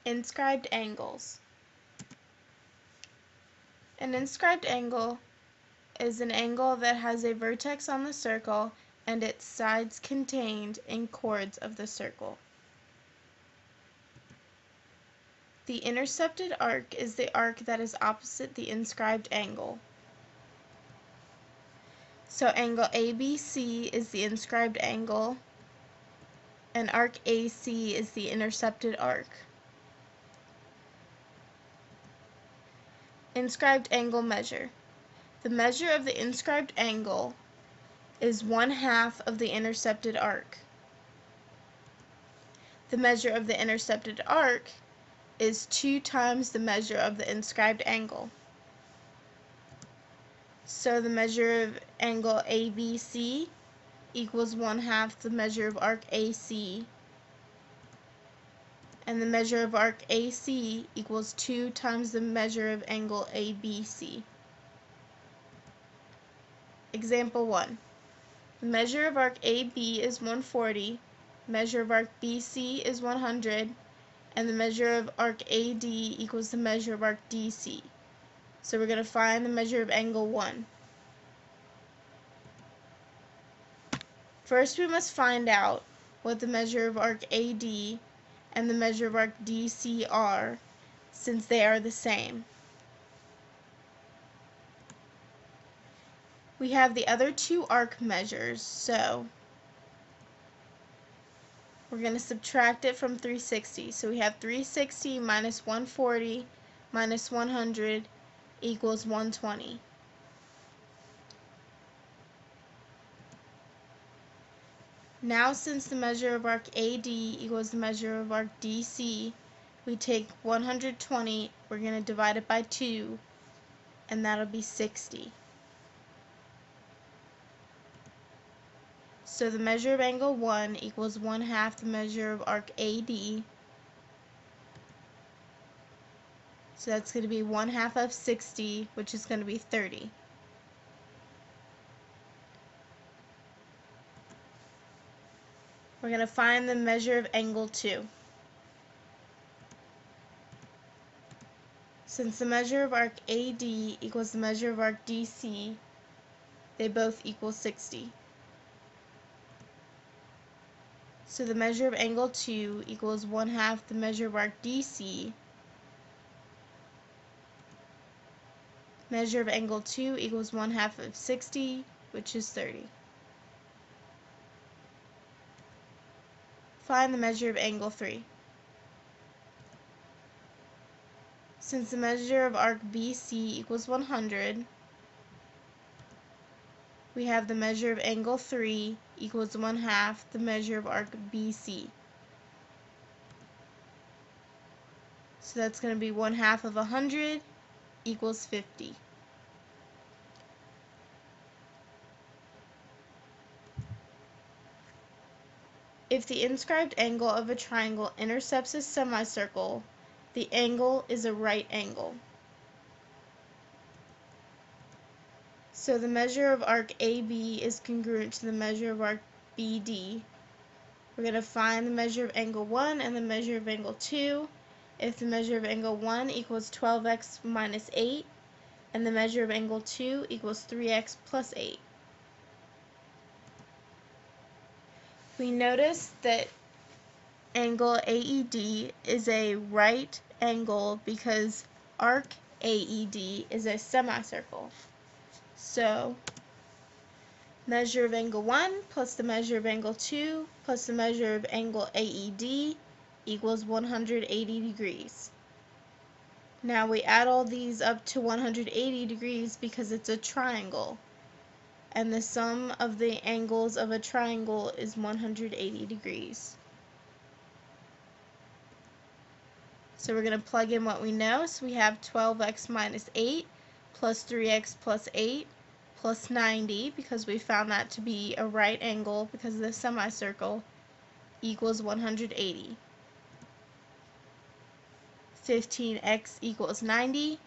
Inscribed angles. An inscribed angle is an angle that has a vertex on the circle and its sides contained in chords of the circle. The intercepted arc is the arc that is opposite the inscribed angle. So angle ABC is the inscribed angle, and arc AC is the intercepted arc. Inscribed angle measure. The measure of the inscribed angle is 1/2 of the intercepted arc. The measure of the intercepted arc is 2 times the measure of the inscribed angle. So the measure of angle ABC equals 1/2 the measure of arc AC, and the measure of arc AC equals 2 times the measure of angle ABC. Example 1. The measure of arc AB is 140, measure of arc BC is 100, and the measure of arc AD equals the measure of arc DC. So we're going to find the measure of angle 1. First we must find out what the measure of arc AD and the measure of arc DC are, since they are the same. We have the other two arc measures, so we're going to subtract it from 360. So we have 360 minus 140 minus 100 equals 120. Now, since the measure of arc AD equals the measure of arc DC, we take 120, we're going to divide it by 2, and that'll be 60. So the measure of angle 1 equals 1/2 the measure of arc AD. So that's going to be 1/2 of 60, which is going to be 30. We're going to find the measure of angle 2. Since the measure of arc AD equals the measure of arc DC, they both equal 60. So the measure of angle 2 equals 1/2 the measure of arc DC. Measure of angle 2 equals 1/2 of 60, which is 30. Find the measure of angle 3. Since the measure of arc BC equals 100, we have the measure of angle 3 equals 1/2 the measure of arc BC. So that's going to be 1/2 of 100 equals 50. If the inscribed angle of a triangle intercepts a semicircle, the angle is a right angle. So the measure of arc AB is congruent to the measure of arc BD. We're going to find the measure of angle 1 and the measure of angle 2. If the measure of angle 1 equals 12x minus 8, and the measure of angle 2 equals 3x plus 8. We notice that angle AED is a right angle because arc AED is a semicircle. So measure of angle 1 plus the measure of angle 2 plus the measure of angle AED equals 180 degrees. Now we add all these up to 180 degrees because it's a triangle, and the sum of the angles of a triangle is 180 degrees. So we're going to plug in what we know. So we have 12x minus 8 plus 3x plus 8 plus 90, because we found that to be a right angle because of the semicircle, equals 180. 15x equals 90,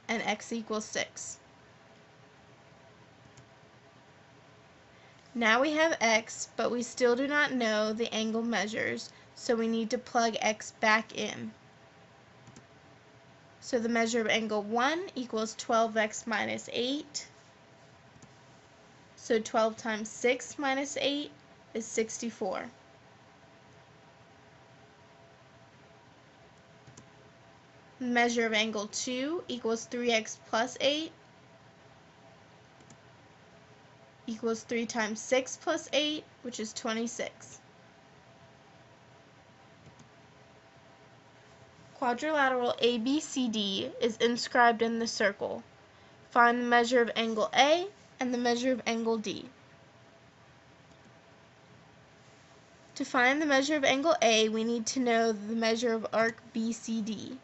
and x equals 6. Now we have x, but we still do not know the angle measures, so we need to plug x back in. So the measure of angle 1 equals 12x minus 8. So 12 times 6 minus 8 is 64. The measure of angle 2 equals 3x plus 8 equals 3 times 6 plus 8, which is 26. Quadrilateral ABCD is inscribed in the circle. Find the measure of angle A and the measure of angle D. To find the measure of angle A, we need to know the measure of arc BCD.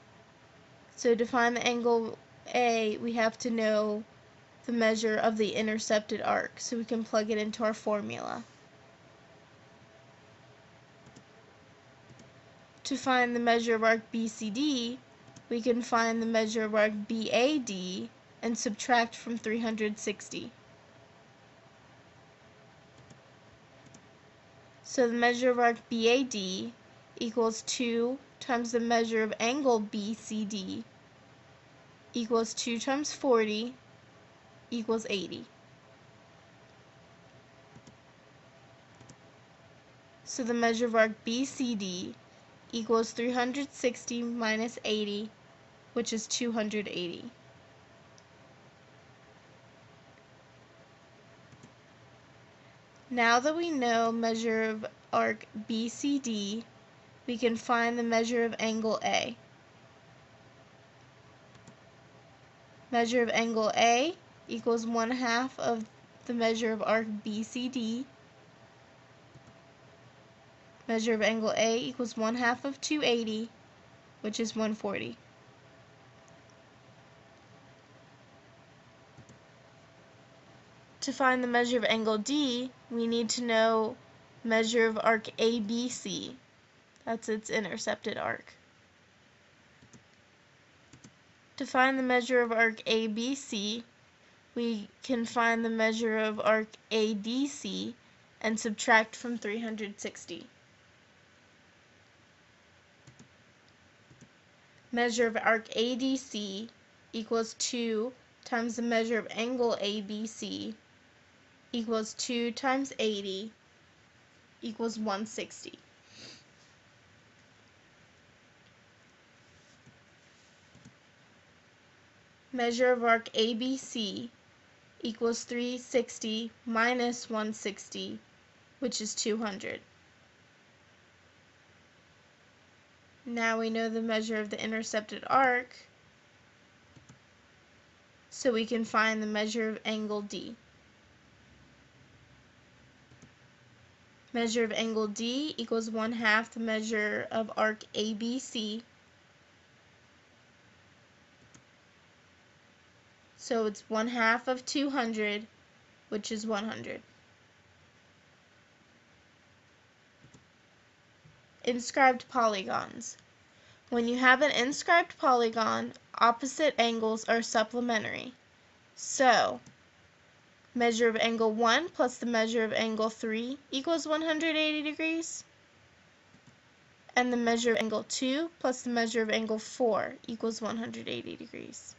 So to find the angle A, we have to know the measure of the intercepted arc, so we can plug it into our formula. To find the measure of arc BCD, we can find the measure of arc BAD and subtract from 360. So the measure of arc BAD equals 2 times the measure of angle BCD equals 2 times 40 equals 80. So the measure of arc BCD equals 360 minus 80, which is 280. Now that we know measure of arc BCD, we can find the measure of angle A. Measure of angle A equals 1/2 of the measure of arc BCD. Measure of angle A equals 1/2 of 280, which is 140. To find the measure of angle D, we need to know measure of arc ABC. That's its intercepted arc. To find the measure of arc ABC, we can find the measure of arc ADC and subtract from 360. Measure of arc ADC equals 2 times the measure of angle ABC equals 2 times 80 equals 160. Measure of arc ABC equals 360 minus 160, which is 200. Now we know the measure of the intercepted arc, so we can find the measure of angle D. Measure of angle D equals 1/2 the measure of arc ABC. So it's 1/2 of 200, which is 100. Inscribed polygons. When you have an inscribed polygon, opposite angles are supplementary. So, measure of angle 1 plus the measure of angle 3 equals 180 degrees. And the measure of angle 2 plus the measure of angle 4 equals 180 degrees.